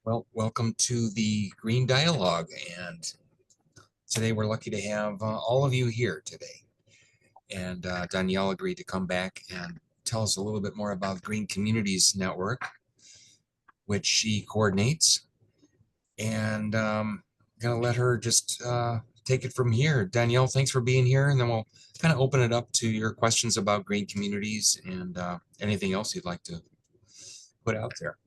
Well, welcome to the Green Dialogue, and today we're lucky to have all of you here today. And Danielle agreed to come back and tell us a little bit more about Green Communities Network, which she coordinates. And gonna let her just take it from here. Danielle, thanks for being here, and then we'll kind of open it up to your questions about green communities and anything else you'd like to put out there.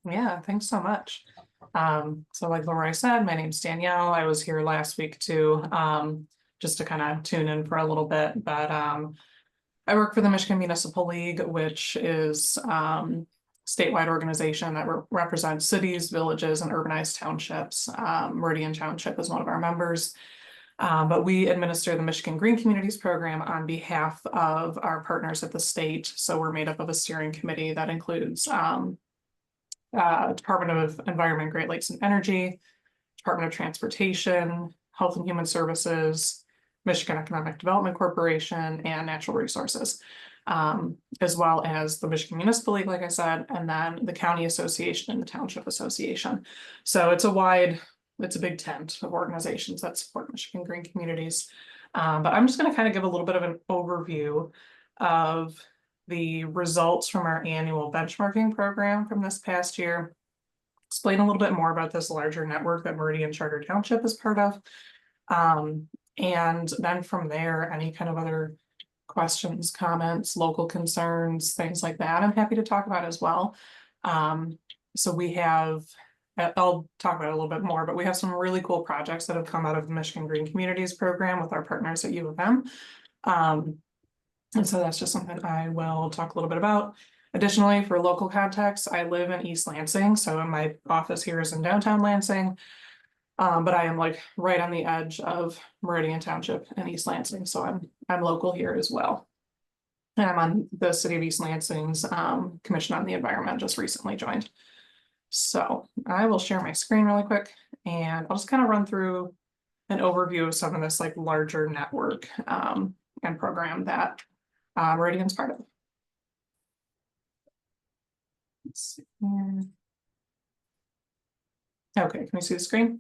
Yeah, thanks so much. So like Lori said, my name's Danielle. I was here last week too, just to kind of tune in for a little bit. But I work for the Michigan Municipal League, which is statewide organization that represents cities, villages, and urbanized townships. Meridian Township is one of our members. But we administer the Michigan Green Communities Program on behalf of our partners at the state. So we're made up of a steering committee that includes Department of Environment, Great Lakes and Energy, Department of Transportation, Health and Human Services, Michigan Economic Development Corporation, and Natural Resources, as well as the Michigan Municipal League, like I said, and then the County Association and the Township Association. So it's a big tent of organizations that support Michigan green communities. But I'm just going to kind of give a little bit of an overview of the results from our annual benchmarking program from this past year, explain a little bit more about this larger network that Meridian Charter Township is part of. And then from there, any kind of other questions, comments, local concerns, things like that, I'm happy to talk about as well. So we have, I'll talk about it a little bit more, but we have some really cool projects that have come out of the Michigan Green Communities Program with our partners at U of M. And so that's just something I will talk a little bit about. Additionally, for local context, I live in East Lansing, so my office here is in downtown Lansing. But I am like right on the edge of Meridian Township and East Lansing, so I'm local here as well. And I'm on the City of East Lansing's Commission on the Environment, just recently joined. So I will share my screen really quick, and I'll just kind of run through an overview of some of this like larger network and program that Meridian's part of. Let's see here. Okay, can we see the screen?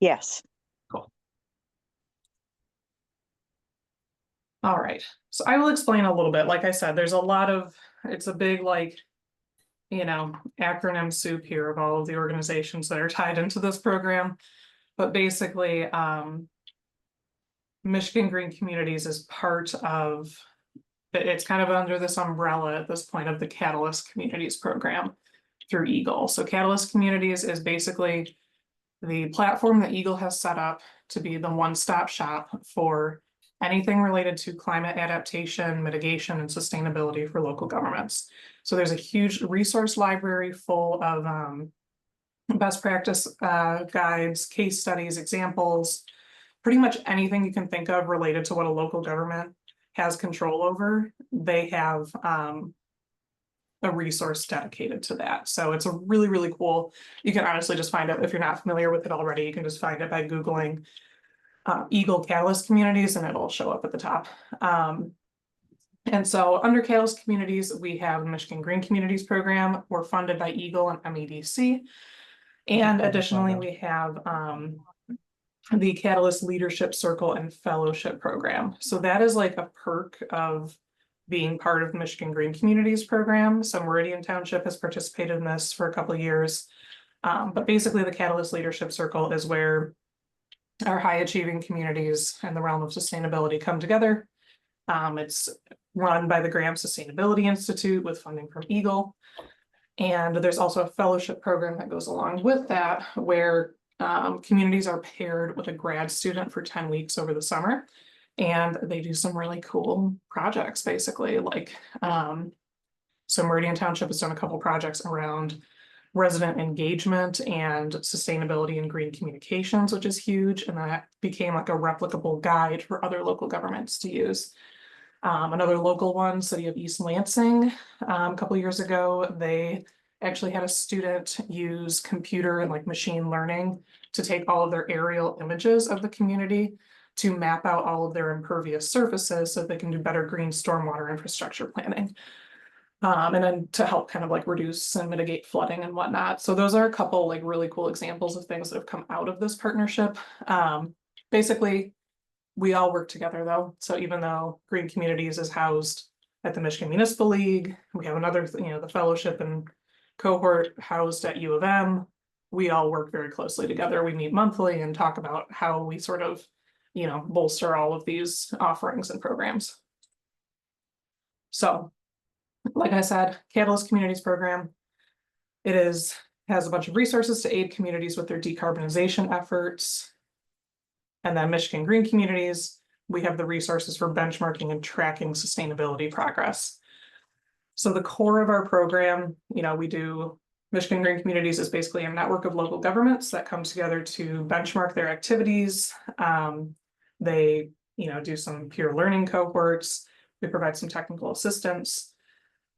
Yes. Cool. All right, so I will explain a little bit. Like I said, there's a lot of, it's a big like, acronym soup here of all of the organizations that are tied into this program. But basically, Michigan Green Communities is part of, it's kind of under this umbrella at this point of the Catalyst Communities program through Eagle. So Catalyst Communities is basically the platform that Eagle has set up to be the one-stop shop for anything related to climate adaptation, mitigation, and sustainability for local governments. So there's a huge resource library full of best practice guides, case studies, examples, pretty much anything you can think of related to what a local government has control over. They have a resource dedicated to that. So it's a really, really cool. You can honestly just find it if you're not familiar with it already. You can just find it by Googling Eagle Catalyst Communities and it'll show up at the top. And so under Catalyst Communities, we have the Michigan Green Communities Program. We're funded by Eagle and MEDC. And additionally, we have the Catalyst Leadership Circle and Fellowship Program. So that is like a perk of being part of the Michigan Green Communities Program. So Meridian Township has participated in this for a couple of years. But basically the Catalyst Leadership Circle is where our high achieving communities in the realm of sustainability come together. It's run by the Graham Sustainability Institute with funding from Eagle. And there's also a fellowship program that goes along with that, where communities are paired with a grad student for 10 weeks over the summer. And they do some really cool projects, basically. Like, so Meridian Township has done a couple projects around resident engagement and sustainability and green communications, which is huge. And that became like a replicable guide for other local governments to use. Another local one, City of East Lansing, a couple years ago, they actually had a student use computer and like machine learning to take all of their aerial images of the community to map out all of their impervious surfaces so they can do better green stormwater infrastructure planning. And then to help kind of like reduce and mitigate flooding and whatnot. So those are a couple like really cool examples of things that have come out of this partnership. Basically, we all work together though. So even though Green Communities is housed at the Michigan Municipal League, we have another, the fellowship and cohort housed at U of M. We all work very closely together. We meet monthly and talk about how we sort of, bolster all of these offerings and programs. So, like I said, Catalyst Communities Program, has a bunch of resources to aid communities with their decarbonization efforts. And then Michigan Green Communities, we have the resources for benchmarking and tracking sustainability progress. So the core of our program, we do Michigan Green Communities is basically a network of local governments that come together to benchmark their activities. They, do some peer learning cohorts. We provide some technical assistance.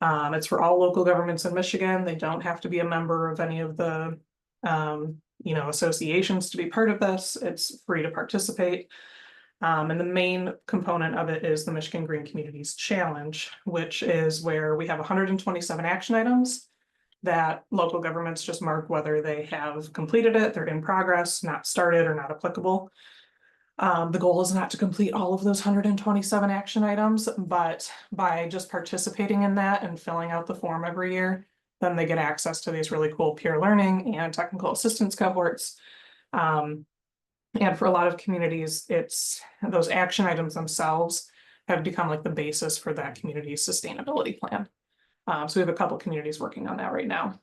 It's for all local governments in Michigan. They don't have to be a member of any of the, associations to be part of this. It's free to participate. And the main component of it is the Michigan Green Communities Challenge, which is where we have 127 action items that local governments just mark whether they have completed it, they're in progress, not started, or not applicable. The goal is not to complete all of those 127 action items, but by just participating in that and filling out the form every year, then they get access to these really cool peer learning and technical assistance cohorts. And for a lot of communities, it's those action items themselves have become like the basis for that community's sustainability plan. So we have a couple communities working on that right now.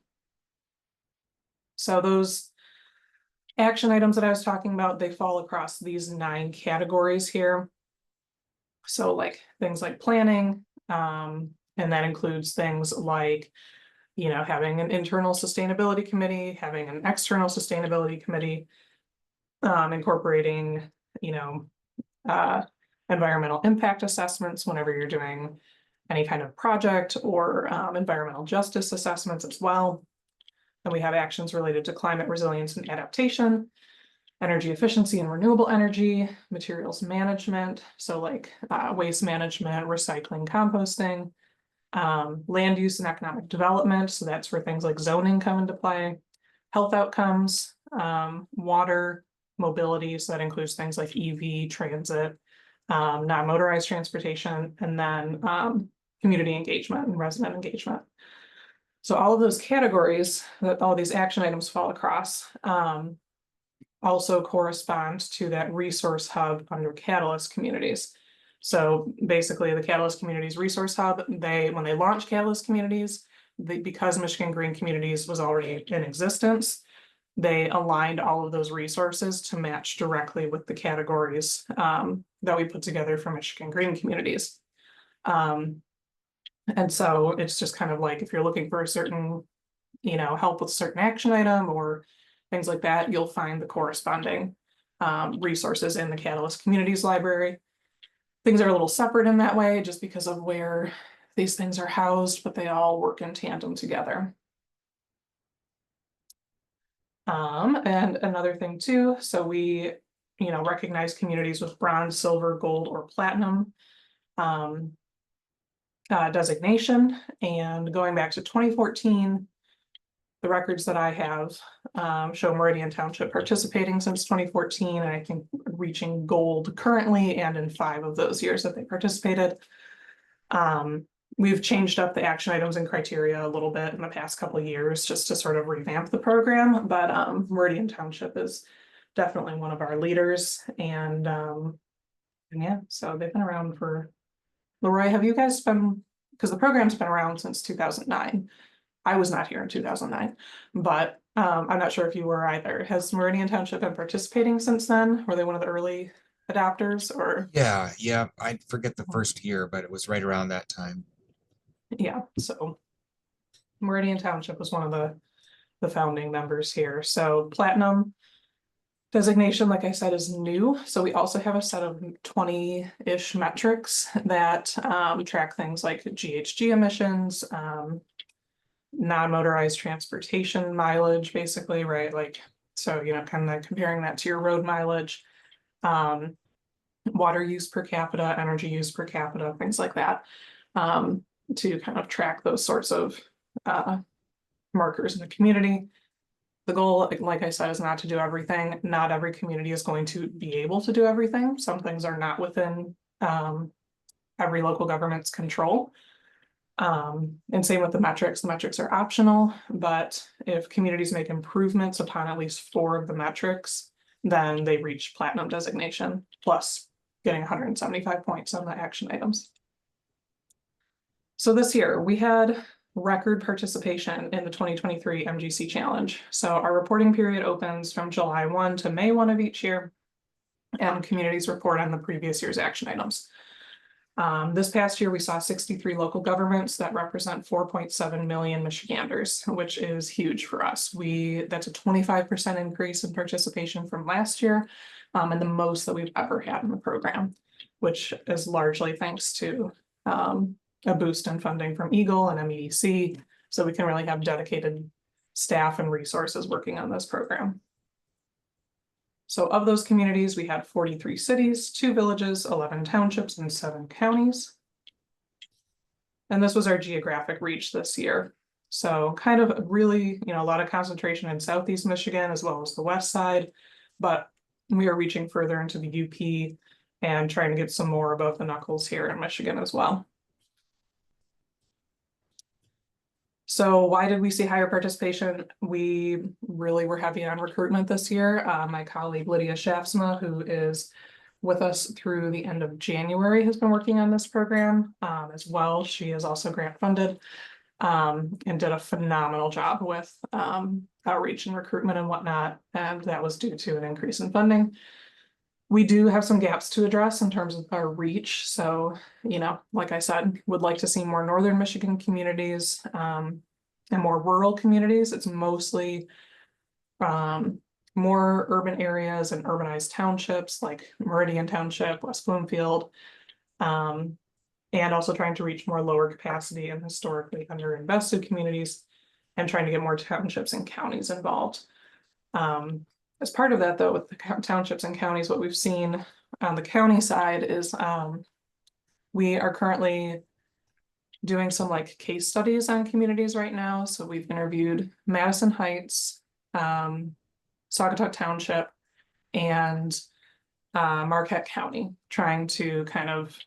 So those action items that I was talking about, they fall across these 9 categories here. So like things like planning, and that includes things like, having an internal sustainability committee, having an external sustainability committee, incorporating, environmental impact assessments whenever you're doing any kind of project, or environmental justice assessments as well. And we have actions related to climate resilience and adaptation, energy efficiency and renewable energy, materials management, so like waste management, recycling, composting, land use and economic development, so that's where things like zoning come into play, health outcomes, water, mobility, so that includes things like EV, transit, non-motorized transportation, and then community engagement and resident engagement. So all of those categories that all these action items fall across also correspond to that resource hub under Catalyst Communities. So basically the Catalyst Communities Resource Hub, when they launched Catalyst Communities, because Michigan Green Communities was already in existence, they aligned all of those resources to match directly with the categories that we put together for Michigan Green Communities. And so it's just kind of like, if you're looking for a certain, help with a certain action item or things like that, you'll find the corresponding resources in the Catalyst Communities Library. Things are a little separate in that way, just because of where these things are housed, but they all work in tandem together. And another thing too, so we, recognize communities with bronze, silver, gold, or platinum designation. And going back to 2014, the records that I have show Meridian Township participating since 2014, and I think reaching gold currently, and in 5 of those years that they participated. We've changed up the action items and criteria a little bit in the past couple of years just to sort of revamp the program, but Meridian Township is definitely one of our leaders, and yeah, so they've been around for, Leroy, have you guys been, because the program's been around since 2009. I was not here in 2009, but I'm not sure if you were either. Has Meridian Township been participating since then? Were they one of the early adopters, or? Yeah, I forget the first year, but it was right around that time. Yeah, so Meridian Township was one of the founding members here. So platinum designation, like I said, is new. So we also have a set of 20-ish metrics that track things like GHG emissions, non-motorized transportation mileage, basically, right? Like, so, kind of comparing that to your road mileage, water use per capita, energy use per capita, things like that. to kind of track those sorts of markers in the community. The goal, like I said, is not to do everything. Not every community is going to be able to do everything. Some things are not within every local government's control. And same with the metrics. The metrics are optional, but if communities make improvements upon at least 4 of the metrics, then they reach platinum designation, plus getting 175 points on the action items. So this year we had record participation in the 2023 MGC Challenge. So our reporting period opens from July 1 to May 1 of each year, and communities report on the previous year's action items. This past year, we saw 63 local governments that represent 4.7 million Michiganders, which is huge for us. That's a 25% increase in participation from last year, and the most that we've ever had in the program, which is largely thanks to a boost in funding from Eagle and MEDC, so we can really have dedicated staff and resources working on this program. So of those communities, we had 43 cities, 2 villages, 11 townships, and 7 counties. And this was our geographic reach this year. So kind of really, a lot of concentration in Southeast Michigan as well as the West side, but we are reaching further into the UP and trying to get some more above the knuckles here in Michigan as well. So why did we see higher participation? We really were heavy on recruitment this year. My colleague Lydia Shafsma, who is with us through the end of January, has been working on this program as well. She is also grant funded and did a phenomenal job with outreach and recruitment and whatnot. And that was due to an increase in funding. We do have some gaps to address in terms of our reach. So, like I said, would like to see more Northern Michigan communities and more rural communities. It's mostly more urban areas and urbanized townships like Meridian Township, West Bloomfield, and also trying to reach more lower capacity and historically underinvested communities and trying to get more townships and counties involved. As part of that, though, with the townships and counties, what we've seen on the county side is we are currently doing some case studies on communities right now. So we've interviewed Madison Heights, Saugatuck Township, and Marquette County, trying to kind of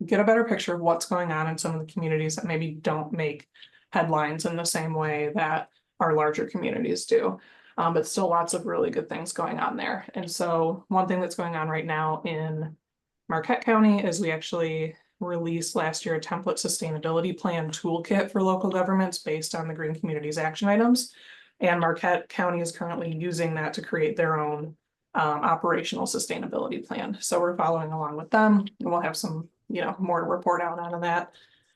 get a better picture of what's going on in some of the communities that maybe don't make headlines in the same way that our larger communities do. But still lots of really good things going on there. And so one thing that's going on right now in Marquette County is we actually released last year a template sustainability plan toolkit for local governments based on the Green Communities action items. And Marquette County is currently using that to create their own operational sustainability plan. So we're following along with them, and we'll have some, more to report out on that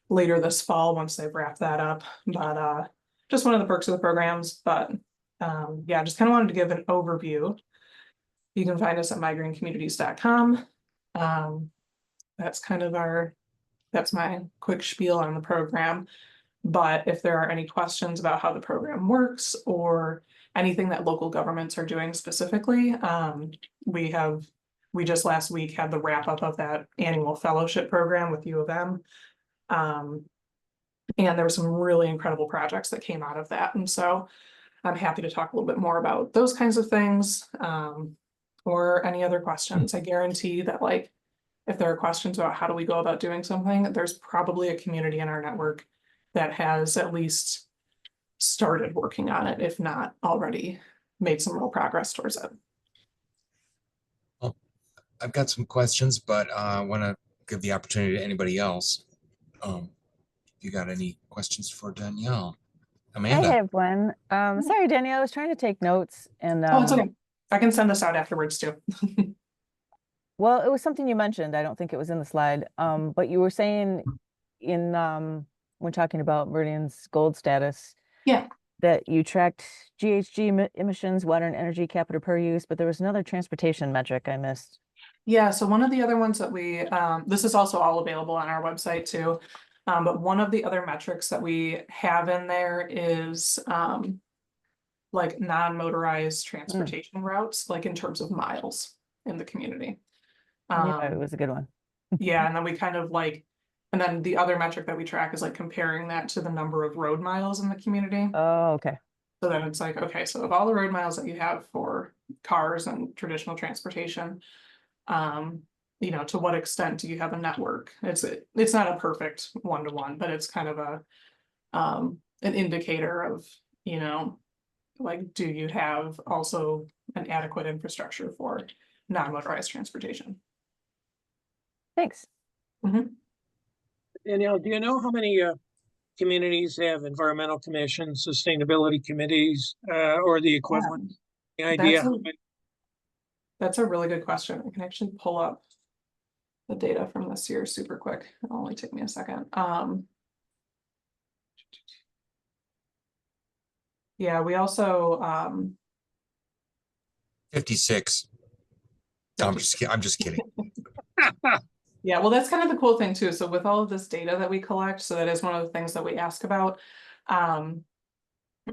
later this fall once they've wrapped that up. But just one of the perks of the programs. But yeah, just kind of wanted to give an overview. You can find us at mygreencommunities.com. That's my quick spiel on the program. But if there are any questions about how the program works or anything that local governments are doing specifically, we just last week had the wrap up of that annual fellowship program with U of M. And there were some really incredible projects that came out of that. And so I'm happy to talk a little bit more about those kinds of things or any other questions. I guarantee that if there are questions about how do we go about doing something, there's probably a community in our network that has at least started working on it, if not already made some real progress towards it. Well, I've got some questions, but I want to give the opportunity to anybody else. If you got any questions for Danielle? Amanda. I have one. Sorry, Danielle, I was trying to take notes and Oh, it's okay. I can send this out afterwards too. well, it was something you mentioned. I don't think it was in the slide. But you were saying in when talking about Meridian's gold status, yeah, that you tracked GHG emissions, water and energy capita per use, but there was another transportation metric I missed. Yeah, so one of the other ones that we this is also all available on our website too. But one of the other metrics that we have in there is non-motorized transportation routes, in terms of miles in the community. It was a good one. Yeah, and then we kind of And then the other metric that we track is like comparing that to the number of road miles in the community. Oh, okay. So then it's like, okay, so of all the road miles that you have for cars and traditional transportation, you know, to what extent do you have a network? It's not a perfect one-to-one, but it's kind of a an indicator of, you know, like, do you have also an adequate infrastructure for non-motorized transportation? Thanks. Danielle, do you know how many communities have environmental commissions, sustainability committees, or the equivalent? Any idea? That's a- That's a really good question. I can actually pull up the data from this year super quick. It'll only take me a second. Yeah, we also 56. I'm just kidding. yeah, well, that's kind of the cool thing too. So with all of this data that we collect, so that is one of the things that we ask about.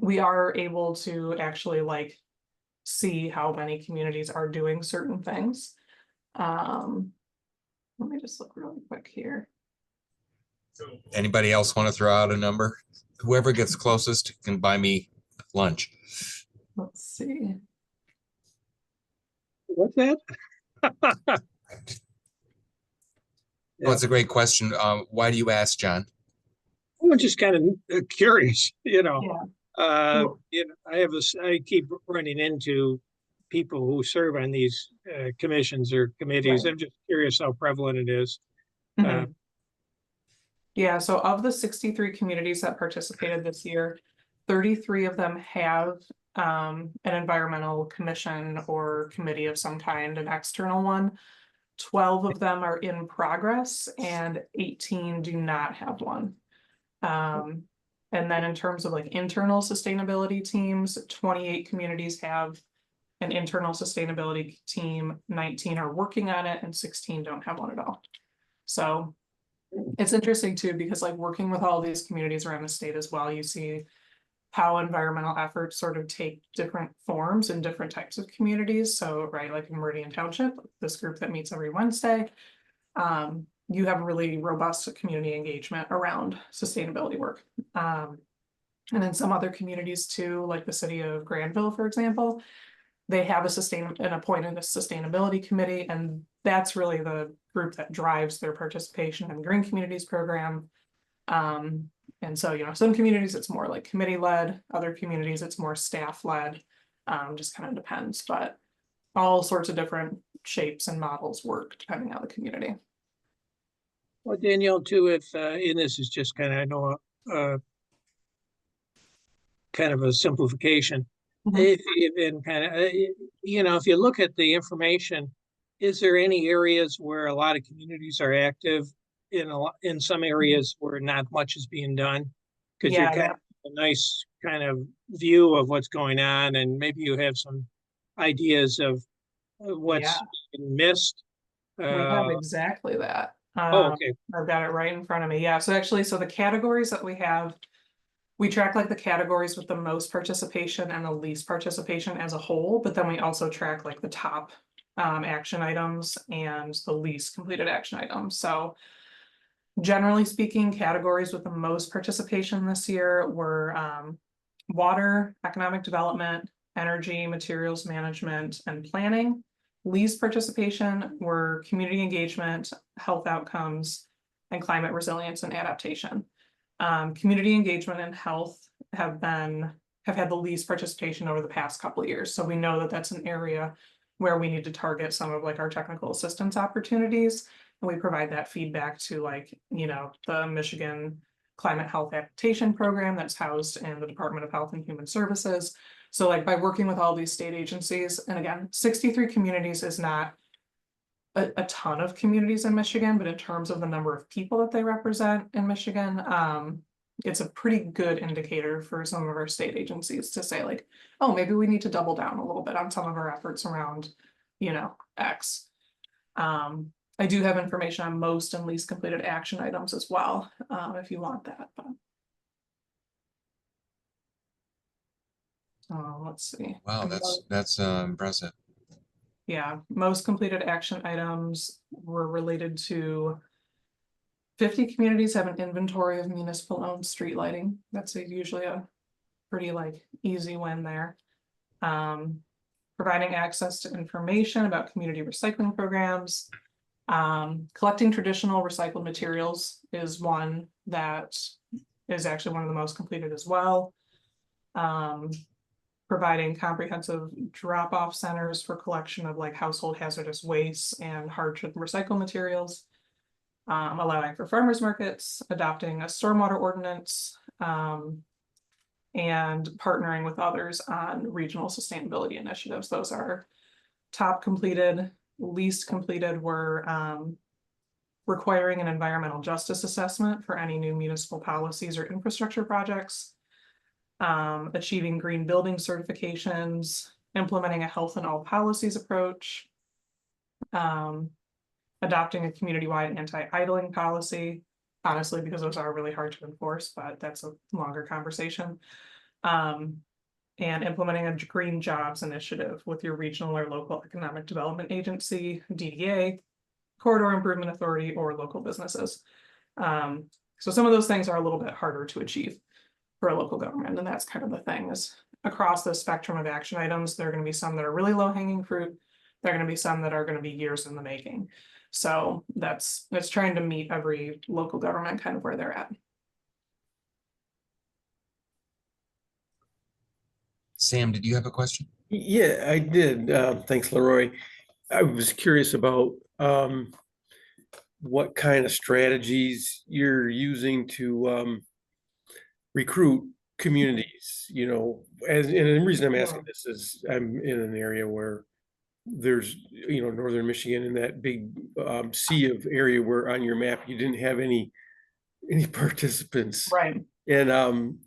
We are able to actually like see how many communities are doing certain things. Let me just look really quick here. Anybody else want to throw out a number? Whoever gets closest can buy me lunch. Let's see. What's that? Well, it's a great question. Why do you ask, John? I'm just kind of curious, you know. Yeah. You know, I keep running into people who serve on these commissions or committees. Right. I'm just curious how prevalent it is. Mhm. Yeah, so of the 63 communities that participated this year, 33 of them have an environmental commission or committee of some kind, an external one. 12 of them are in progress and 18 do not have one. And then in terms of like internal sustainability teams, 28 communities have an internal sustainability team, 19 are working on it, and 16 don't have one at all. So it's interesting too, because like working with all these communities around the state as well, you see how environmental efforts sort of take different forms in different types of communities. So, right, like in Meridian Township, this group that meets every Wednesday, you have really robust community engagement around sustainability work. And in some other communities too, like the city of Granville, for example, they have an appointed a sustainability committee, and that's really the group that drives their participation in the Green Communities program. And so, you know, some communities it's more like committee led, other communities it's more staff led, just kind of depends, but all sorts of different shapes and models work depending on the community. Well, Danielle, too, if and this is just kind of, I know, kind of a simplification. If and kind of, you know, if you look at the information, is there any areas where a lot of communities are active? In some areas where not much is being done, because you're kind of a nice kind of view of what's going on, and maybe you have some ideas of what's been missed. We have exactly that. Okay. I've got it right in front of me. Yeah, so actually, so the categories that we have, we track like the categories with the most participation and the least participation as a whole, but then we also track like the top action items and the least completed action items. So generally speaking, categories with the most participation this year were water, economic development, energy, materials management, and planning. Least participation were community engagement, health outcomes, and climate resilience and adaptation. Community engagement and health have had the least participation over the past couple of years. So we know that that's an area where we need to target some of like our technical assistance opportunities. And we provide that feedback to like, you know, the Michigan Climate Health Adaptation Program that's housed in the Department of Health and Human Services. So like by working with all these state agencies, and again, 63 communities is not a ton of communities in Michigan, but in terms of the number of people that they represent in Michigan, it's a pretty good indicator for some of our state agencies to say like, oh, maybe we need to double down a little bit on some of our efforts around, you know, X. I do have information on most and least completed action items as well, if you want that. But let's see. Wow, that's impressive. Yeah, most completed action items were related to 50 communities have an inventory of municipal owned street lighting. That's usually a pretty like easy win there. Providing access to information about community recycling programs. Collecting traditional recycled materials is one that is actually one of the most completed as well. Providing comprehensive drop-off centers for collection of like household hazardous wastes and hard to recycle materials. Allowing for farmers markets, adopting a stormwater ordinance, and partnering with others on regional sustainability initiatives. Those are top completed. Least completed were requiring an environmental justice assessment for any new municipal policies or infrastructure projects, achieving green building certifications, implementing a health in all policies approach, adopting a community-wide anti-idling policy, honestly, because those are really hard to enforce, but that's a longer conversation. And implementing a green jobs initiative with your regional or local economic development agency, DDA, corridor improvement authority, or local businesses. So some of those things are a little bit harder to achieve for a local government, and that's kind of the thing is across the spectrum of action items, there are going to be some that are really low hanging fruit. There are going to be some that are going to be years in the making. So that's trying to meet every local government kind of where they're at. Sam, did you have a question? Yeah, I did. Thanks, Leroy. I was curious about what kind of strategies you're using to recruit communities, you know, and the reason I'm asking this is I'm in an area where there's, you know, northern Michigan and that big sea of area where on your map you didn't have any participants. Right. And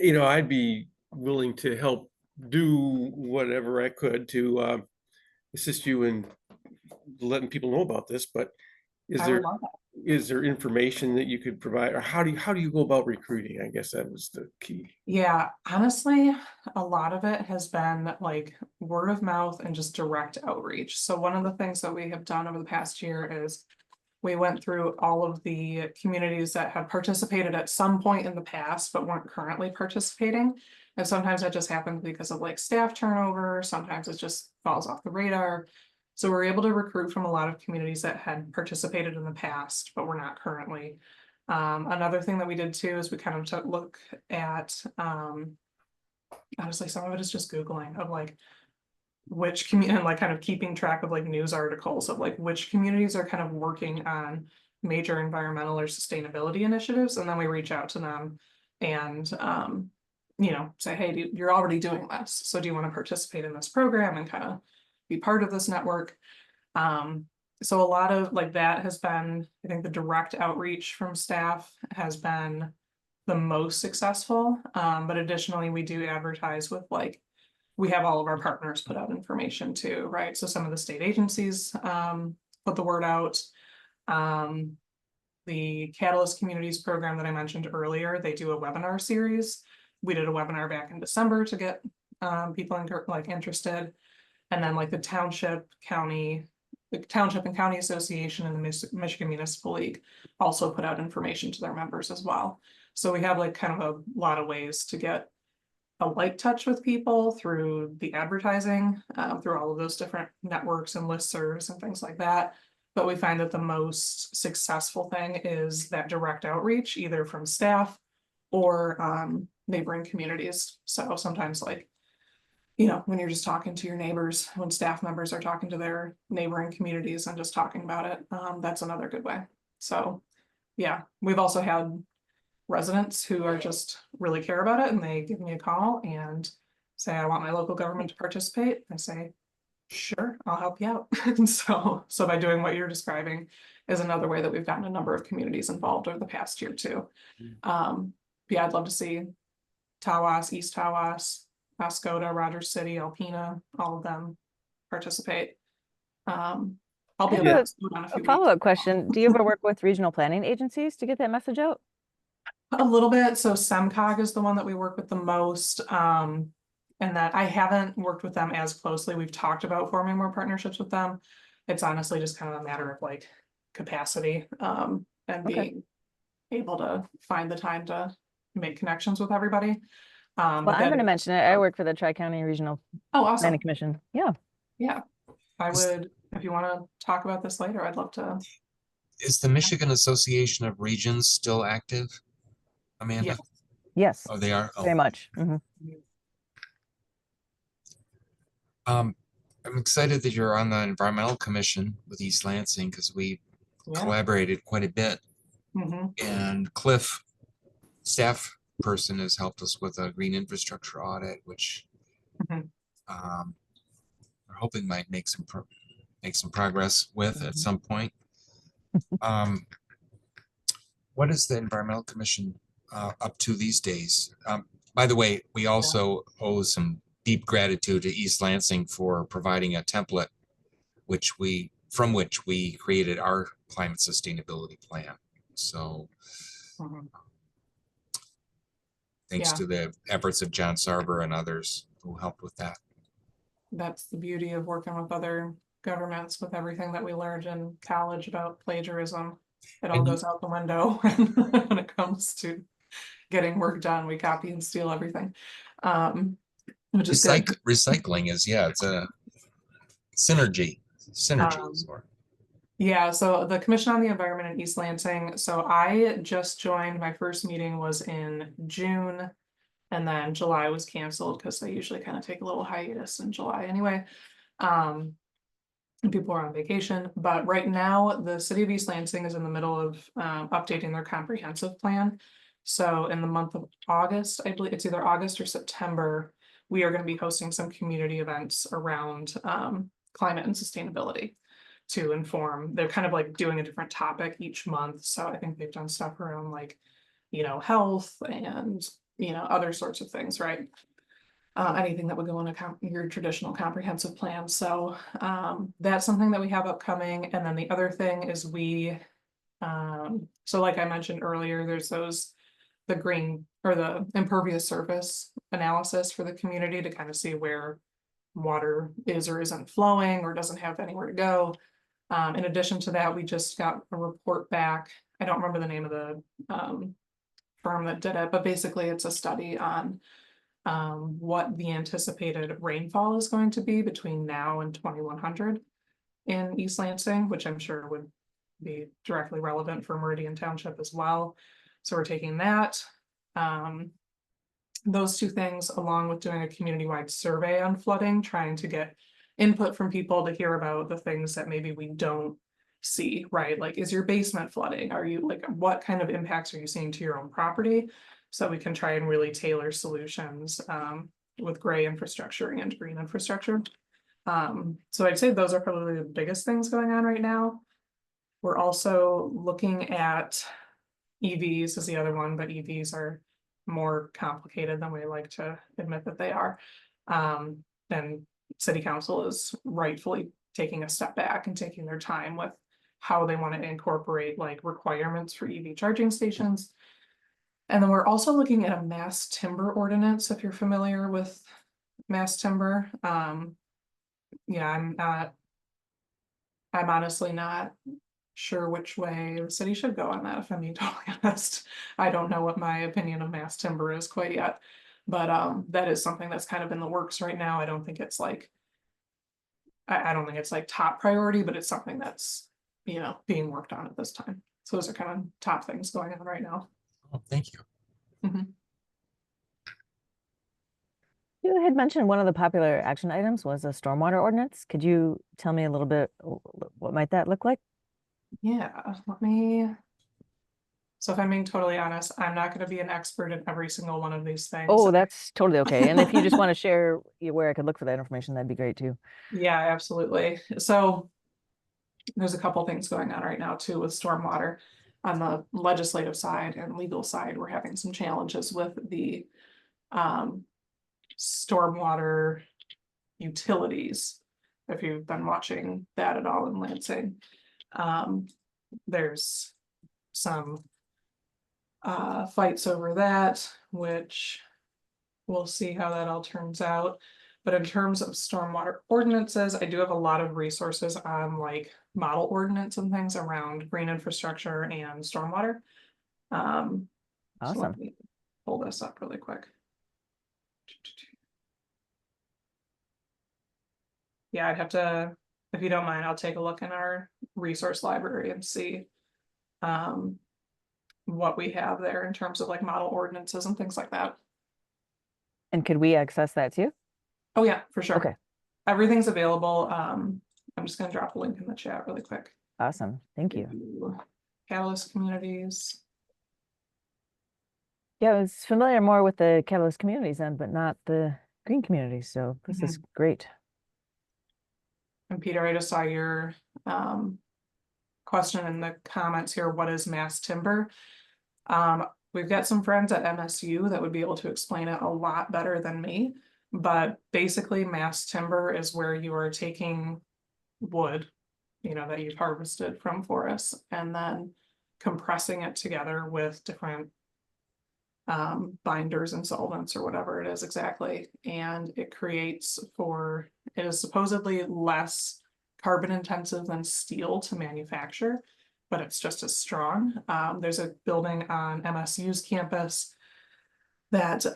you know, I'd be willing to help do whatever I could to assist you in letting people know about this, but is there information that you could provide, or how do you go about recruiting? I guess that was the key. Yeah, honestly, a lot of it has been like word of mouth and just direct outreach. So one of the things that we have done over the past year is we went through all of the communities that have participated at some point in the past, but weren't currently participating. And sometimes that just happens because of like staff turnover. Sometimes it just falls off the radar. So we're able to recruit from a lot of communities that had participated in the past, but were not currently. Another thing that we did too is we kind of took a look at, honestly, some of it is just Googling of like which community, and like kind of keeping track of like news articles of like which communities are kind of working on major environmental or sustainability initiatives. And then we reach out to them and, you know, say, hey, you're already doing this. So do you want to participate in this program and kind of be part of this network? So a lot of like that has been, I think the direct outreach from staff has been the most successful. But additionally, we do advertise with like, we have all of our partners put out information too, right? So some of the state agencies put the word out. The Catalyst Communities program that I mentioned earlier, they do a webinar series. We did a webinar back in December to get people interested. And then like the Township and County Association and the Michigan Municipal League also put out information to their members as well. So we have like kind of a lot of ways to get a light touch with people through the advertising, through all of those different networks and listservs and things like that. But we find that the most successful thing is that direct outreach, either from staff or neighboring communities. So sometimes like, you know, when you're just talking to your neighbors, when staff members are talking to their neighboring communities and just talking about it, that's another good way. So yeah, we've also had residents who are just really care about it and they give me a call and say, I want my local government to participate. I say, sure, I'll help you out. And so by doing what you're describing is another way that we've gotten a number of communities involved over the past year too. Yeah, I'd love to see Tawas, East Tawas, Oscoda, Rogers City, Alpena, all of them participate. I'll be able to on a follow-up question. Do you ever work with regional planning agencies to get that message out? A little bit. So SEMCOG is the one that we work with the most. And that I haven't worked with them as closely. We've talked about forming more partnerships with them. It's honestly just kind of a matter of like capacity. And and Okay. being able to find the time to make connections with everybody. Well, But I'm going to that, mention it. I work for the Tri-County Regional oh, awesome. Planning Commission. Yeah. Yeah, I Is- would, if you want to talk about this later, I'd love to. Is the Michigan Association of Regions still active, Amanda? Yes, Oh, they are? very Oh, much. Mhm. I'm excited that you're on the Environmental Commission with East Lansing because we Yeah. collaborated quite a bit. Mhm. And Cliff, staff person, has helped us with a green infrastructure audit, which Mhm. we're hoping might make some progress with at Mhm. some point. What is the Environmental Commission up to these days? By the way, we also owe some deep gratitude to East Lansing for providing a template from which we created our climate sustainability plan. So Mhm. thanks Yeah. to the efforts of John Sarver and others who helped with that. That's the beauty of working with other governments, with everything that we learned in college about plagiarism. It all And you- goes out the window when it comes to getting work done. We copy and steal everything. Which is good. Recycling is, yeah, it's a synergy. Synergies or Yeah, so the Commission on the Environment in East Lansing, so I just joined, my first meeting was in June. And then July was canceled because they usually kind of take a little hiatus in July anyway. And people are on vacation, but right now the city of East Lansing is in the middle of updating their comprehensive plan. So in the month of August, I believe it's either August or September, we are going to be hosting some community events around climate and sustainability to inform. They're kind of like doing a different topic each month. So I think they've done stuff around like, health and, other sorts of things, right? Anything that would go in your traditional comprehensive plan. So that's something that we have upcoming. And then the other thing is so like I mentioned earlier, there's the green or the impervious surface analysis for the community to kind of see where water is or isn't flowing or doesn't have anywhere to go. In addition to that, we just got a report back. I don't remember the name of the firm that did it, but basically it's a study on what the anticipated rainfall is going to be between now and 2100 in East Lansing, which I'm sure would be directly relevant for Meridian Township as well. So we're taking that. Those two things, along with doing a community-wide survey on flooding, trying to get input from people to hear about the things that maybe we don't see, right? Like, is your basement flooding? Are you like, what kind of impacts are you seeing to your own property? So we can try and really tailor solutions with gray infrastructure and green infrastructure. So I'd say those are probably the biggest things going on right now. We're also looking at EVs is the other one, but EVs are more complicated than we like to admit that they are. And city council is rightfully taking a step back and taking their time with how they want to incorporate like requirements for EV charging stations. And then we're also looking at a mass timber ordinance, if you're familiar with mass timber. Yeah, I'm honestly not sure which way the city should go on that, if I'm being totally honest. I don't know what my opinion of mass timber is quite yet. But that is something that's kind of in the works right now. I don't think it's like I don't think it's like top priority, but it's something that's, being worked on at this time. So those are kind of top things going on right now. oh, thank you. You had mentioned one of the popular action items was a stormwater ordinance. Could you tell me a little bit, what might that look like? Yeah, so if I'm being totally honest, I'm not going to be an expert in every single one of these things. Oh, that's totally okay. And if you just want to share where I could look for that information, that'd be great too. Yeah, absolutely. So there's a couple things going on right now too with stormwater. On the legislative side and legal side, we're having some challenges with the stormwater utilities. If you've been watching that at all in Lansing, there's some fights over that, which we'll see how that all turns out. But in terms of stormwater ordinances, I do have a lot of resources on like model ordinance and things around green infrastructure and stormwater. So let Awesome. me pull this up really quick. Yeah, I'd have to, if you don't mind, I'll take a look in our resource library and see what we have there in terms of like model ordinances and things like that. And could we access that too? Oh yeah, for sure. Okay, Everything's available. I'm just gonna drop a link in the chat really quick. awesome. Thank you. Catalyst communities. Yeah, I was familiar more with the Catalyst communities end, but not the green communities. So this is great. And Peter, I just saw your question in the comments here. What is mass timber? We've got some friends at MSU that would be able to explain it a lot better than me. But basically, mass timber is where you are taking wood, you know, that you've harvested from forests and then compressing it together with different binders and solvents or whatever it is exactly. And it creates it is supposedly less carbon intensive than steel to manufacture, but it's just as strong. There's a building on MSU's campus that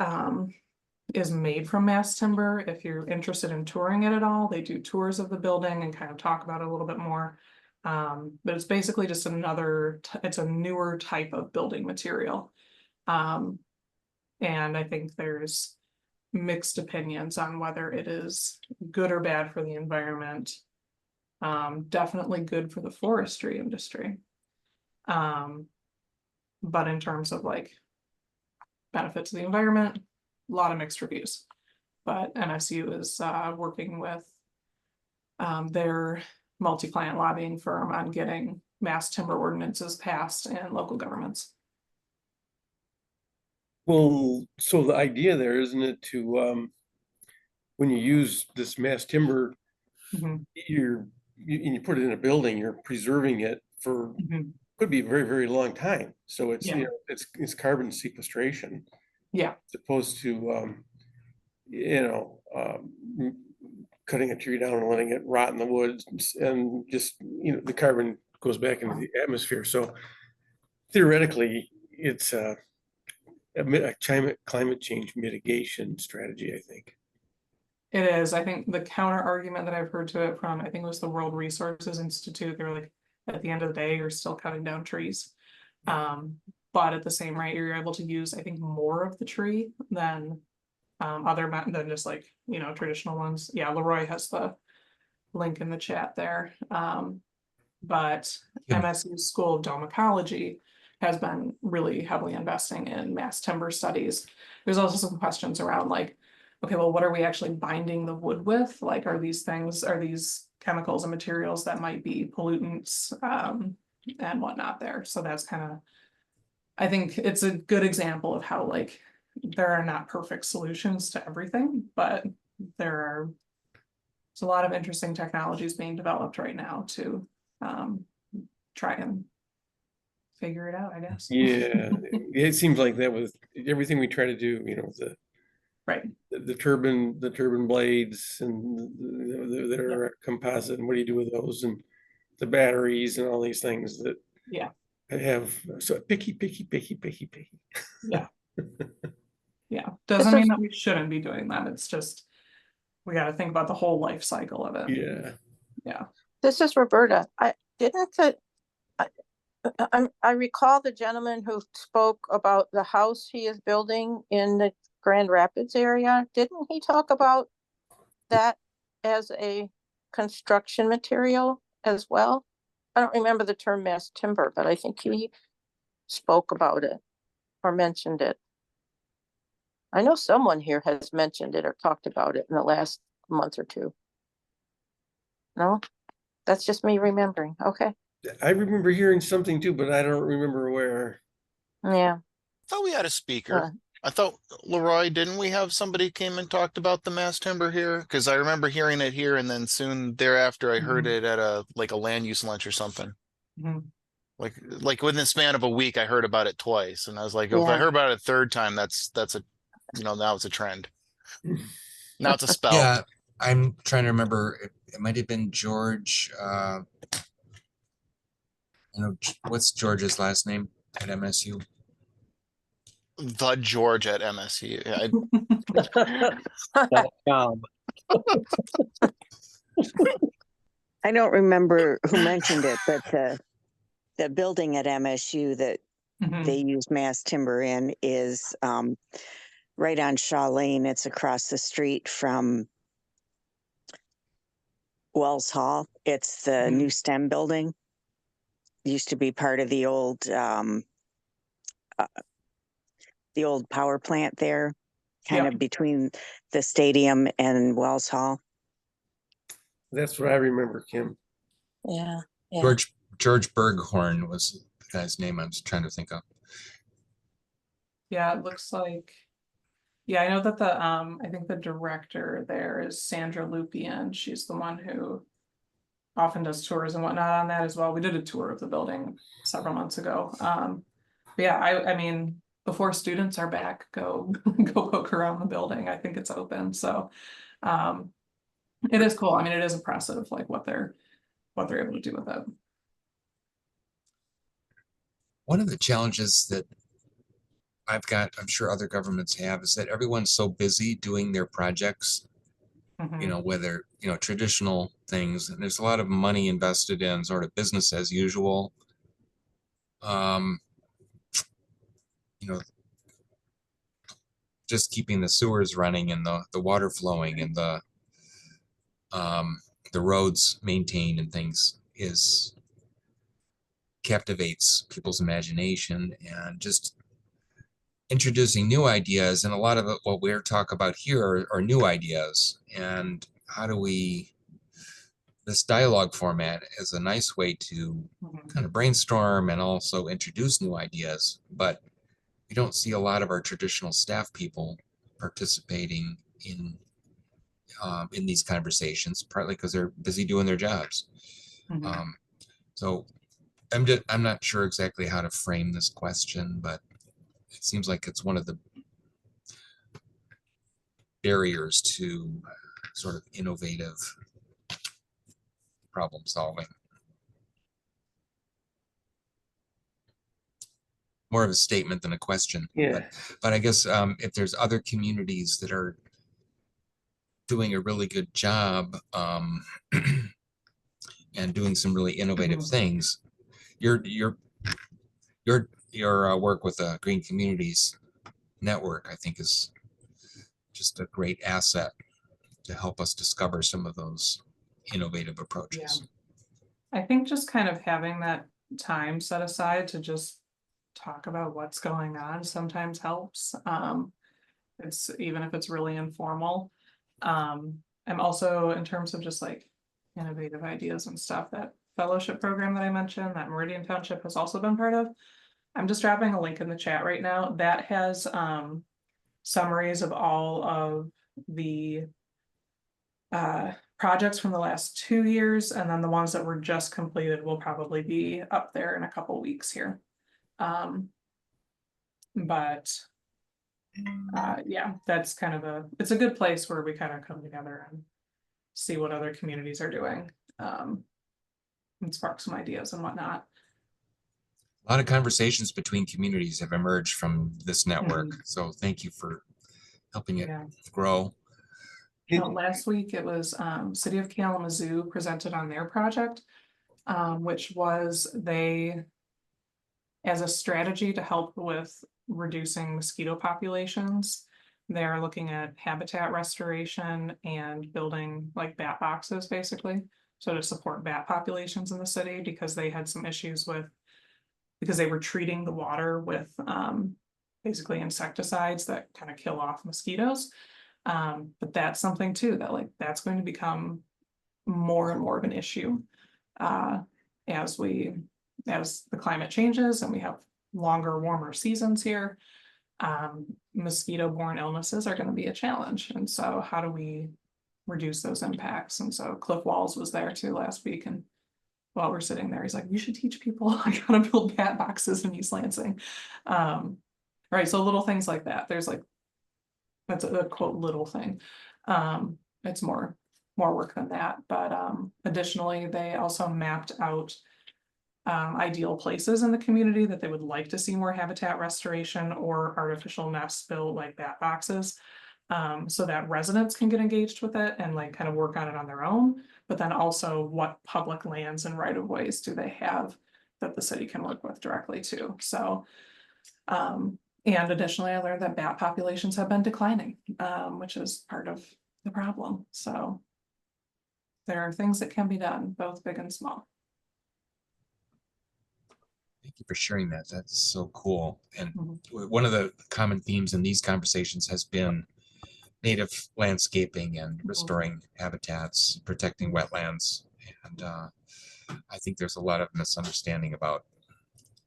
is made from mass timber. If you're interested in touring it at all, they do tours of the building and kind of talk about it a little bit more. But it's basically just it's a newer type of building material. And I think there's mixed opinions on whether it is good or bad for the environment. Definitely good for the forestry industry. But in terms of like benefit to the environment, a lot of mixed reviews. But MSU is working with their multi-client lobbying firm on getting mass timber ordinances passed in local governments. Well, so the idea there, isn't it, to when you use this mass timber, Mhm. you put it in a building, you're preserving it for could be a very, very long time. So it's Yeah. you know it's carbon sequestration. Yeah. As opposed to cutting a tree down and letting it rot in the woods, and just the carbon goes back into the atmosphere. So theoretically, it's a climate change mitigation strategy, I think. It is. I think the counter argument that I've heard to it from, I think it was the World Resources Institute, they're like, at the end of the day, you're still cutting down trees. But at the same rate, you're able to use, I think, more of the tree than than just like, traditional ones. Yeah, Leroy has the link in the chat there. But Yeah. MSU School of Dome Ecology has been really heavily investing in mass timber studies. There's also some questions around like, okay, well, what are we actually binding the wood with? Like, are these chemicals and materials that might be pollutants and whatnot there? So that's kind of, I think it's a good example of how like there are not perfect solutions to everything, but there's a lot of interesting technologies being developed right now to try and figure it out, I guess. Yeah, it seems like that with everything we try to do, Right. the turbine blades and that are composite, and what do you do with those, and the batteries and all these things that have so picky. Yeah. Yeah. Doesn't mean that we shouldn't be doing that. It's just we got to think about the whole life cycle of it. Yeah. Yeah. This is Roberta. I recall the gentleman who spoke about the house he is building in the Grand Rapids area. Didn't he talk about that as a construction material as well? I don't remember the term mass timber, but I think he spoke about it or mentioned it. I know someone here has mentioned it or talked about it in the last month or two. No, that's just me remembering. Okay. I remember hearing something too, but I don't remember where. Yeah. I thought we had a speaker. I thought, Leroy, didn't we have somebody came and talked about the mass timber here? Because I remember hearing it here, and then soon thereafter I heard it at a land use lunch or something. Like within the span of a week, I heard about it twice, and I was like, if I heard about it a third time, that's a now it's a trend. Now it's a spell. Yeah, I'm trying to remember, it might have been George, what's George's last name at MSU? The George at MSU. I don't remember who mentioned it, but the building at MSU that Mhm. they use mass timber in is right on Shaw Lane. It's across the street from Wells Hall. It's the new STEM building. Used to be part of the old power plant there, kind Yep. of between the stadium and Wells Hall. That's what I remember, Kim. Yeah, yeah. George Berghorn was the guy's name I was trying to think of. Yeah, it looks like, yeah, I know that I think the director there is Sandra Lupian. She's the one who often does tours and whatnot on that as well. We did a tour of the building several months ago. But yeah, I mean, before students are back, go go poke around the building. I think it's open, so it is cool. I mean, it is impressive, like what they're able to do with it. One of the challenges that I've got, I'm sure other governments have, is that everyone's so busy doing their projects, Mhm. whether, traditional things, and there's a lot of money invested in sort of business as usual. Um, just keeping the sewers running and the water flowing and the roads maintained and things captivates people's imagination, and just introducing new ideas. And a lot of what we're talking about here are new ideas. And how do this dialogue format is a nice way to kind of brainstorm and also introduce new ideas, but we don't see a lot of our traditional staff people participating in these conversations, partly because they're busy doing their jobs. Mhm. So I'm not sure exactly how to frame this question, but it seems like it's one of the barriers to sort of innovative problem solving. More of a statement than a question. Yeah. But I guess if there's other communities that are doing a really good job and doing some really innovative Mhm. things, your work with the Green Communities Network, I think, is just a great asset to help us discover some of those innovative approaches. I think just kind of having that time set aside to just talk about what's going on sometimes helps. It's even if it's really informal. I'm also, in terms of just like innovative ideas and stuff, that fellowship program that I mentioned, that Meridian Township has also been part of. I'm just dropping a link in the chat right now that has summaries of all of the projects from the last 2 years, and then the ones that were just completed will probably be up there in a couple weeks here. But yeah, that's kind of it's a good place where we kind of come together and see what other communities are doing, and spark some ideas and whatnot. A lot of conversations between communities have emerged from this network. So thank you for helping it grow. Last week it was City of Kalamazoo presented on their project, which was they, as a strategy to help with reducing mosquito populations, they're looking at habitat restoration and building like bat boxes, basically. So to support bat populations in the city, because they had some issues because they were treating the water with basically insecticides that kind of kill off mosquitoes. But that's something too, that like that's going to become more and more of an issue as the climate changes and we have longer, warmer seasons here. Mosquito-borne illnesses are going to be a challenge. And so how do we reduce those impacts? And so Cliff Walls was there too last week, and while we're sitting there, he's like, "You should teach people how to build bat boxes in East Lansing." Right, so little things like that. There's like, that's a quote little thing. It's more more work than that, but additionally, they also mapped out ideal places in the community that they would like to see more habitat restoration or artificial nests built like bat boxes. So that residents can get engaged with it and like kind of work on it on their own, but then also what public lands and right of ways do they have that the city can work with directly too. So and additionally, I learned that bat populations have been declining, which is part of the problem. So there are things that can be done, both big and small. Thank you for sharing that. That's so cool. And Mhm. one of the common themes in these conversations has been native landscaping and restoring habitats, protecting wetlands. And I think there's a lot of misunderstanding about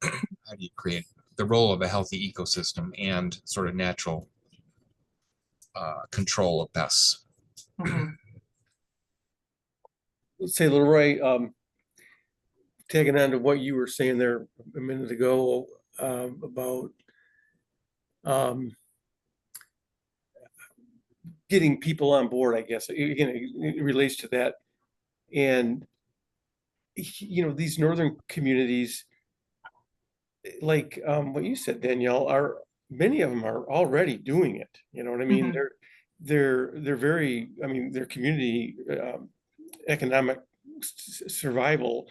how do you create the role of a healthy ecosystem and sort of natural control of pests. Mhm. Let's say, Leroy, tagging on to what you were saying there a minute ago, about getting people on board, I guess, again, it relates to that. And, you know, these northern communities, like what you said, Danielle, are many of them are already doing it. You know what I mean? Mhm. They're very, I mean, their community economic survival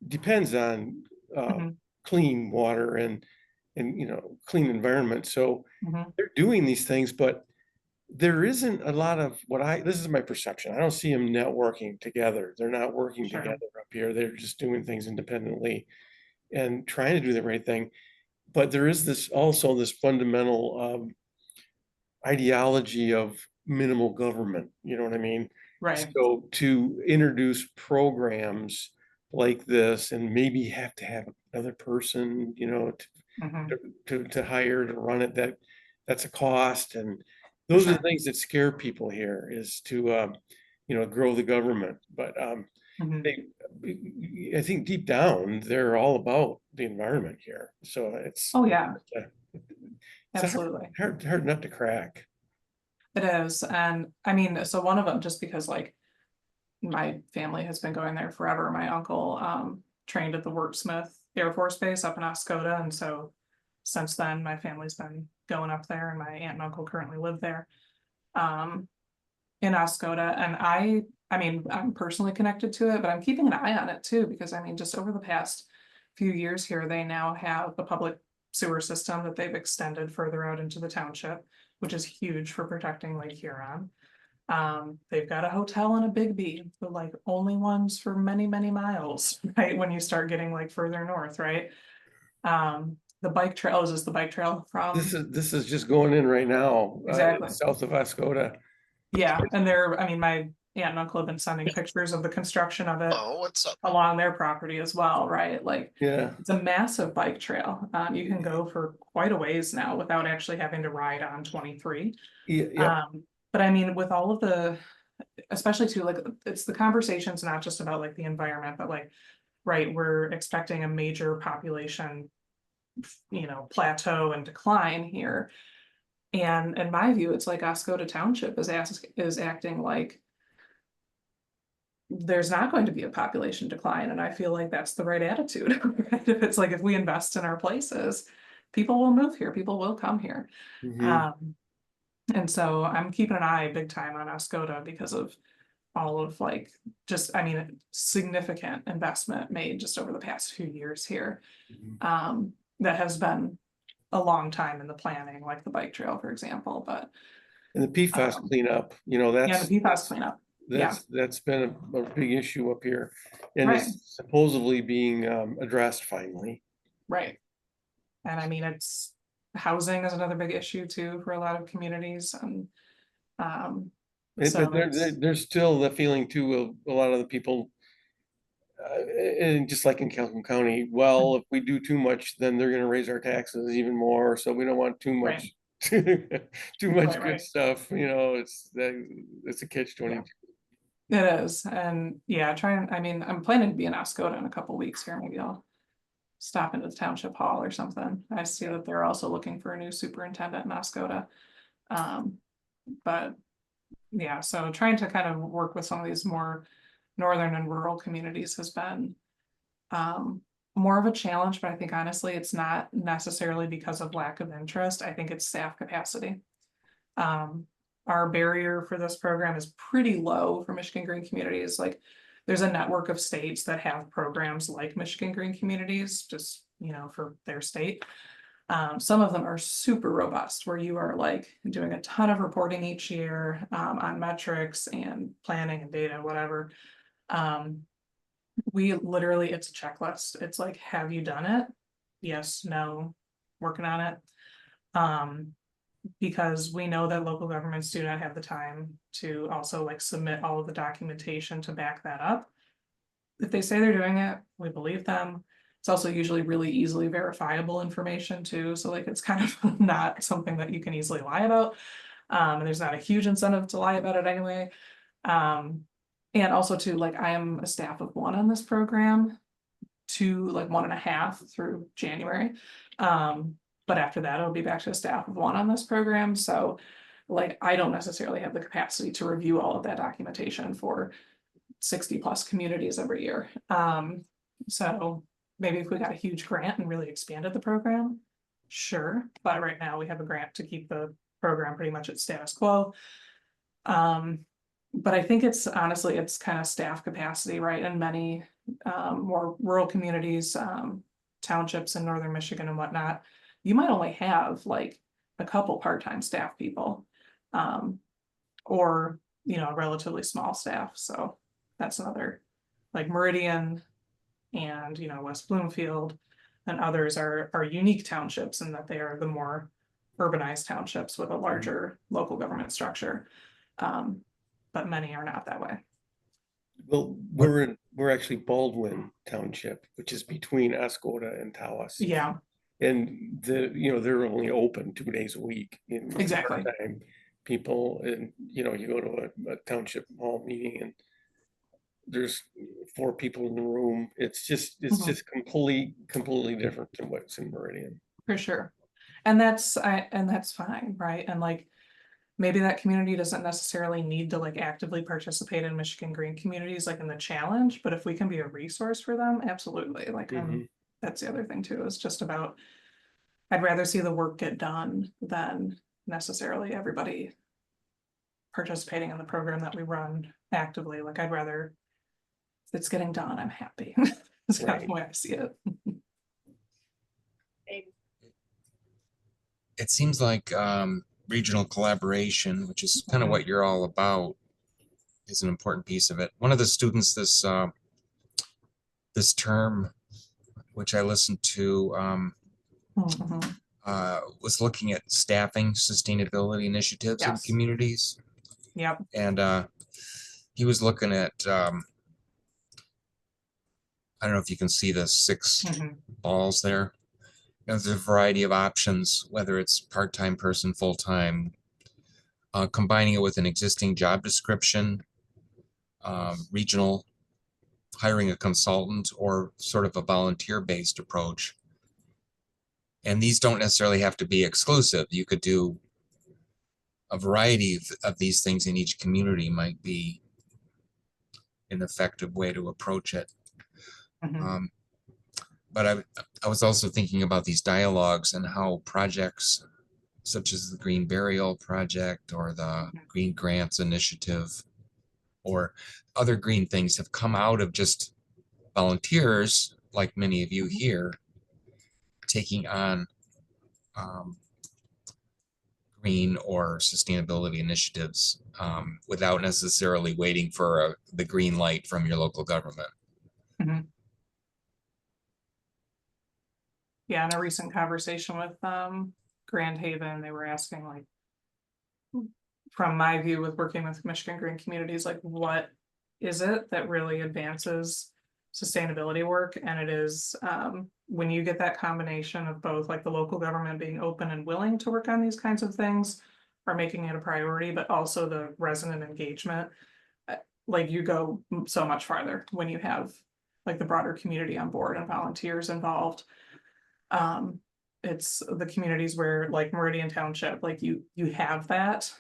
depends on Mhm. clean water and you know, clean environment. So Mhm. they're doing these things, but there isn't a lot of this is my perception. I don't see them networking together. They're not working Sure. together up here. They're just doing things independently and trying to do the right thing. But there is this fundamental ideology of minimal government. You know what I mean? Right. So to introduce programs like this and maybe have to have another person, you know, Mhm. to hire to run it, that's a cost. And those are the sure. things that scare people here, is to you know, grow the government. But Mhm. I think deep down they're all about the environment here. So Oh, yeah, it's absolutely. hard not to crack. It is. And I mean, so one of them, just because like my family has been going there forever. My uncle trained at the Wurtsmith Air Force Base up in Oscoda. And so since then, my family's been going up there, and my aunt and uncle currently live there in Oscoda. And I mean, I'm personally connected to it, but I'm keeping an eye on it too, because I mean, just over the past few years here, they now have a public sewer system that they've extended further out into the township, which is huge for protecting Lake Huron. They've got a hotel and a Big B, the like only ones for many, many miles, right? When you start getting like further north, right? The bike trail is the bike trail from This is just going in right now, exactly. south of Oscoda. Yeah, and I mean, my aunt and uncle have been sending pictures of the construction of it Oh, what's up? along their property as well, right? Like Yeah. it's a massive bike trail. You can go for quite a ways now without actually having to ride on 23. Yeah. But I mean, with all of the, especially too, like it's the conversations not just about like the environment, but like, right, we're expecting a major population, you know, plateau and decline here. And in my view, it's like Oscoda Township is acting like there's not going to be a population decline. And I feel like that's the right attitude. Right? If it's like if we invest in our places, people will move here, people will come here. Mhm. And so I'm keeping an eye big time on Oscoda because of all of like just I mean significant investment made just over the past few years here. Mhm. That has been a long time in the planning, like the bike trail, for example, but And the PFAS cleanup, you know, yeah, the PFAS cleanup. Yeah, that's been a big issue up here, and right, is supposedly being addressed finally. right. And I mean it's housing is another big issue too for a lot of communities. And so But there's still the feeling too of a lot of the people, and just like in Calhoun County, well, if we do too much, then they're going to raise our taxes even more. So we don't want too right, much, too much right, good right. stuff. You know, it's a catch Yeah. 22. It is. And yeah, I mean, I'm planning to be in Oscoda in a couple weeks here. Maybe I'll stop into the township hall or something. I see that they're also looking for a new superintendent in Oscoda. But Yeah, so trying to kind of work with some of these more northern and rural communities has been more of a challenge, but I think honestly, it's not necessarily because of lack of interest. I think it's staff capacity. Our barrier for this program is pretty low for Michigan Green Communities. Like, there's a network of states that have programs like Michigan Green Communities, just, you know, for their state. Some of them are super robust, where you are like doing a ton of reporting each year on metrics and planning and data, whatever. We literally, it's a checklist. It's like, have you done it? Yes, no, working on it. Because we know that local governments do not have the time to also like submit all of the documentation to back that up. If they say they're doing it, we believe them. It's also usually really easily verifiable information too. So like, it's kind of not something that you can easily lie about. And there's not a huge incentive to lie about it anyway. And also too, like, I am a staff of 1 on this program, to like 1.5 through January. But after that, it'll be back to a staff of 1 on this program. So like, I don't necessarily have the capacity to review all of that documentation for 60+ communities every year. So maybe if we got a huge grant and really expanded the program, sure. But right now we have a grant to keep the program pretty much at status quo. But I think it's honestly, it's kind of staff capacity, right? And many more rural communities, townships in northern Michigan and whatnot, you might only have like a couple part-time staff people, or, you know, a relatively small staff. So that's another, like Meridian and, you know, West Bloomfield and others are unique townships in that they are the more urbanized townships with a larger local government structure. But many are not that way. Well, we're actually Baldwin Township, which is between Escoda and Tawas. Yeah, And they're only open 2 days a week. Exactly. Part-time people, and you go to a township hall meeting and there's 4 people in the room. It's just completely different than what's in Meridian. for sure. And that's fine, right? And like, maybe that community doesn't necessarily need to like actively participate in Michigan Green Communities, like in the challenge, but if we can be a resource for them, absolutely. Like, that's the other thing too, is just about, I'd rather see the work get done than necessarily everybody participating in the program that we run actively. Like, I'd rather, if it's getting done, I'm happy. That's kind of the way I see it. It seems like regional collaboration, which is kind of what you're all about, is an important piece of it. One of the students this term, which I listened to, was looking at staffing sustainability initiatives in communities. Yep. And he was looking at, I don't know if you can see the 6 balls there. There's a variety of options, whether it's part-time person, full-time, combining it with an existing job description, regional, hiring a consultant, or sort of a volunteer-based approach. And these don't necessarily have to be exclusive. You could do a variety of these things in each community. Might be an effective way to approach it. But I was also thinking about these dialogues and how projects such as the Green Burial Project or the Green Grants Initiative or other green things have come out of just volunteers, like many of you here, taking on green or sustainability initiatives without necessarily waiting for the green light from your local government. Yeah, in a recent conversation with Grand Haven, they were asking, like, from my view with working with Michigan Green Communities, like, what is it that really advances sustainability work? And it is when you get that combination of both, like, the local government being open and willing to work on these kinds of things or making it a priority, but also the resident engagement, like, you go so much farther when you have like the broader community on board and volunteers involved. It's the communities where, like Meridian Township, like you have that.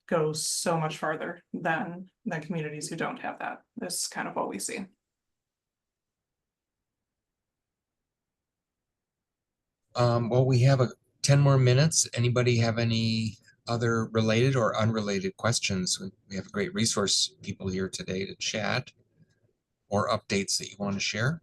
go so much farther than communities who don't have that. This is kind of what we see. Well, we have 10 more minutes. Anybody have any other related or unrelated questions? We have great resource people here today to chat, or updates that you want to share.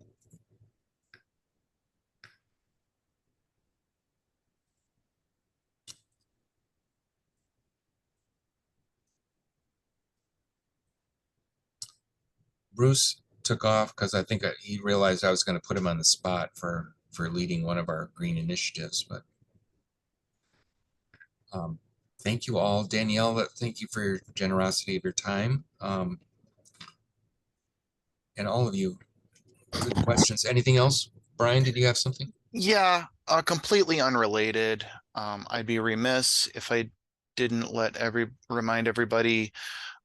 Bruce took off because I think he realized I was going to put him on the spot for leading one of our green initiatives, but thank you all. Danielle, thank you for your generosity of your time. And all of you, good questions. Anything else? Brian, did you have something? Yeah, completely unrelated. I'd be remiss if I didn't remind everybody,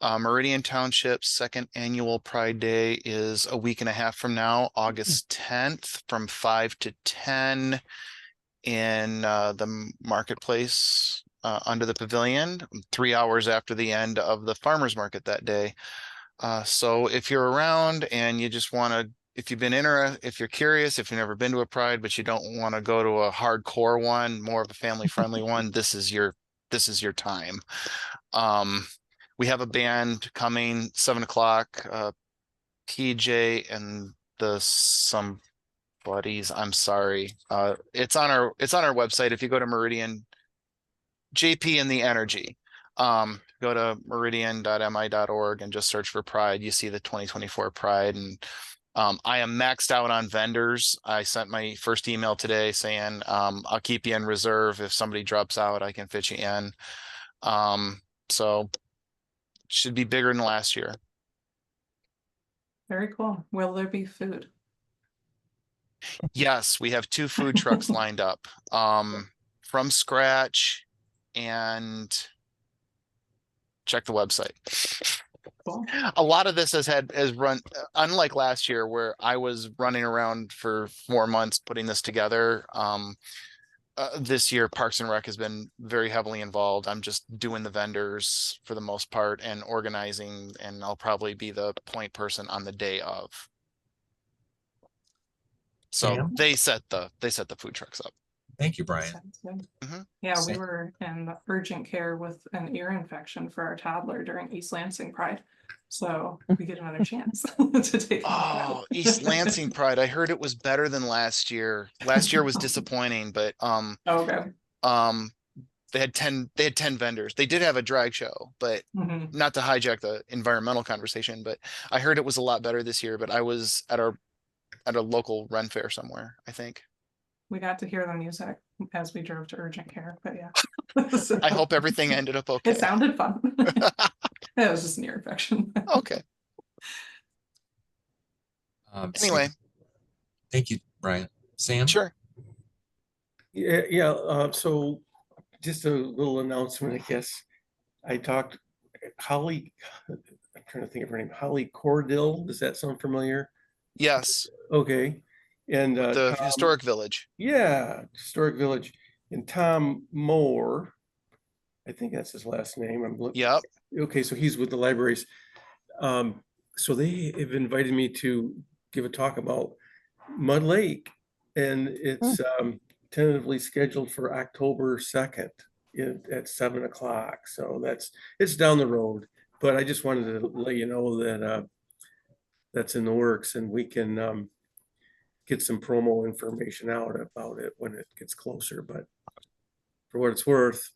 Meridian Township's second annual Pride Day is a week and a half from now, August 10th, from 5 to 10 in the marketplace under the pavilion, 3 hours after the end of the farmers market that day. So if you're around and you just want to, if you're curious, if you've never been to a Pride, but you don't want to go to a hardcore one, more of a family friendly one, this is your time. We have a band coming 7 o'clock, PJ and some buddies. I'm sorry. It's on our website. If you go to Meridian, JP and the Energy, go to meridian.mi.org and just search for Pride. You see the 2024 Pride, and I am maxed out on vendors. I sent my first email today saying I'll keep you in reserve. If somebody drops out, I can fit you in. So should be bigger than last year. Very cool. Will there be food? Yes, we have 2 food trucks lined up from scratch, and check the website. Cool. A lot of this has run, unlike last year where I was running around for 4 months putting this together. This year Parks and Rec has been very heavily involved. I'm just doing the vendors for the most part and organizing, and I'll probably be the point person on the day of. So Sam? they set the food trucks up. Thank you, Brian. Sounds good. Mhm. Yeah, we Sam? were in urgent care with an ear infection for our toddler during East Lansing Pride. So we get another chance to take. Oh, East Lansing Pride. I heard it was better than last year. Last year was disappointing, but Okay. they had 10 vendors. They did have a drag show, but Mhm. not to hijack the environmental conversation, but I heard it was a lot better this year. But I was at a local Ren fair somewhere, I think. We got to hear the music as we drove to urgent care, but yeah. I hope everything ended up okay. It sounded fun. It was just an ear infection. Okay. Anyway. Thank you, Brian. Sam? Sure. Yeah. So just a little announcement, I guess. I talked Holly, I'm trying to think of her name, Holly Cordill. Does that sound familiar? Yes. Okay. And The Tom, historic village. yeah, historic village. And Tom Moore, I think that's his last name. I'm looking. Yep. Okay, so he's with the libraries. So they have invited me to give a talk about Mud Lake, and it's tentatively scheduled for October 2nd at 7 o'clock. So it's down the road, but I just wanted to let you know that that's in the works, and we can get some promo information out about it when it gets closer. But for what it's worth,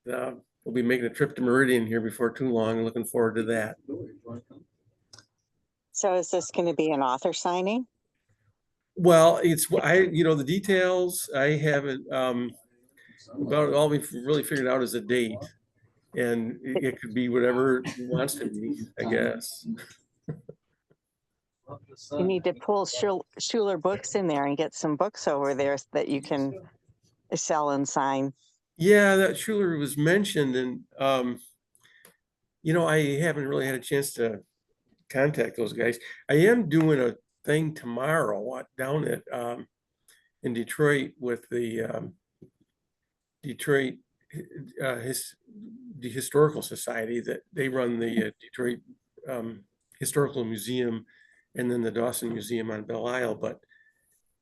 we'll be making a trip to Meridian here before too long, and looking forward to that. So is this going to be an author signing? Well, the details I haven't, about all we've really figured out is a date, and it could be whatever it wants to be, I guess. You need to pull Schuler Books in there and get some books over there so that you can sell and sign. Yeah, that Schuler was mentioned, and I haven't really had a chance to contact those guys. I am doing a thing tomorrow down at in Detroit with the Detroit the Historical Society, that they run the Detroit Historical Museum and then the Dawson Museum on Belle Isle. But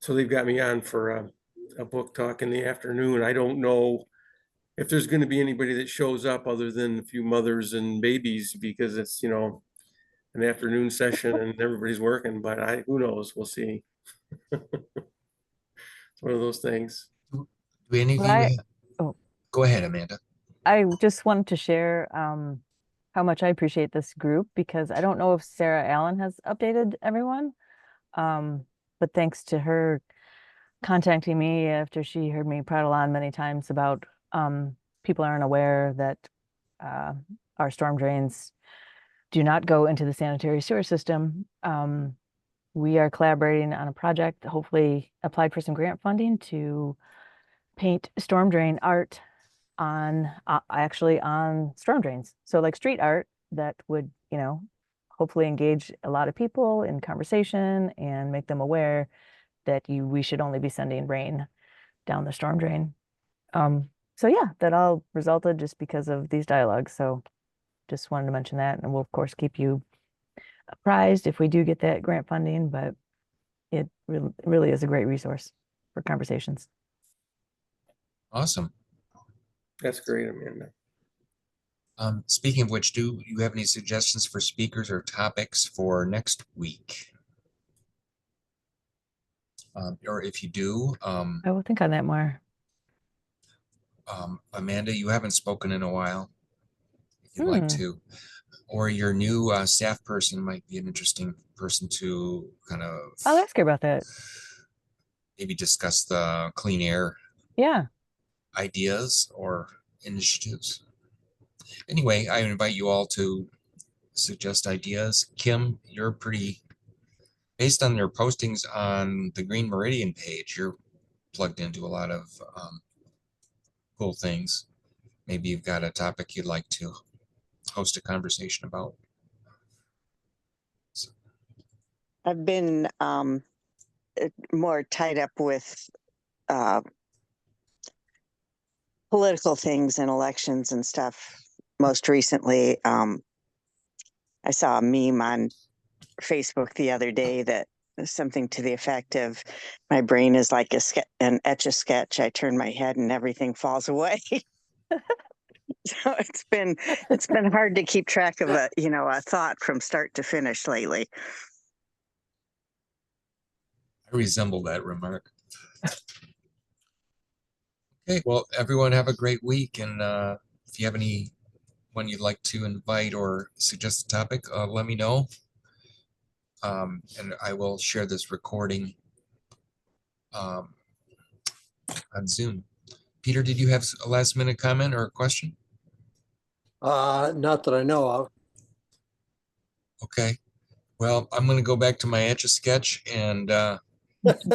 so they've got me on for a book talk in the afternoon. I don't know if there's going to be anybody that shows up other than a few mothers and babies, because it's, an afternoon session and everybody's working, but who knows? We'll see. It's one of those things. Do any of Well, you? oh. Go ahead, Amanda. I just wanted to share how much I appreciate this group, because I don't know if Sarah Allen has updated everyone. But thanks to her contacting me after she heard me prattle on many times about people aren't aware that our storm drains do not go into the sanitary sewer system. We are collaborating on a project, hopefully applied for some grant funding to paint storm drain art on actually on storm drains. So like street art that would, hopefully engage a lot of people in conversation and make them aware that we should only be sending rain down the storm drain. So yeah, that all resulted just because of these dialogues. So just wanted to mention that, and we'll of course keep you apprised if we do get that grant funding, but it really is a great resource for conversations. Awesome. That's great, Amanda. Speaking of which, do you have any suggestions for speakers or topics for next week? Or if you do, I will think on that more. Amanda, you haven't spoken in a while. If you'd like to, or your new staff person might be an interesting person to kind of. I'll ask her about that. Maybe discuss the clean air. Yeah. Ideas or initiatives. Anyway, I invite you all to suggest ideas. Kim, you're based on your postings on the Green Meridian page, you're plugged into a lot of cool things. Maybe you've got a topic you'd like to host a conversation about. So. I've been more tied up with political things and elections and stuff. Most recently, I saw a meme on Facebook the other day that something to the effect of, my brain is like an Etch-a-Sketch. I turn my head and everything falls away. So it's been hard to keep track of a thought from start to finish lately. I resemble that remark. Okay, well, everyone have a great week. And if you have anyone you'd like to invite or suggest a topic, let me know. And I will share this recording on Zoom. Peter, did you have a last minute comment or a question? Not that I know of. Okay. Well, I'm going to go back to my Etch-a-Sketch, and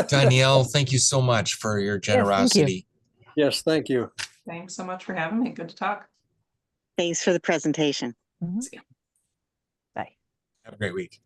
Danielle, thank you so much for your generosity. Yes, thank you. Thanks so much for having me. Good to talk. Thanks for the presentation. Mhm. See ya. Bye. Have a great week.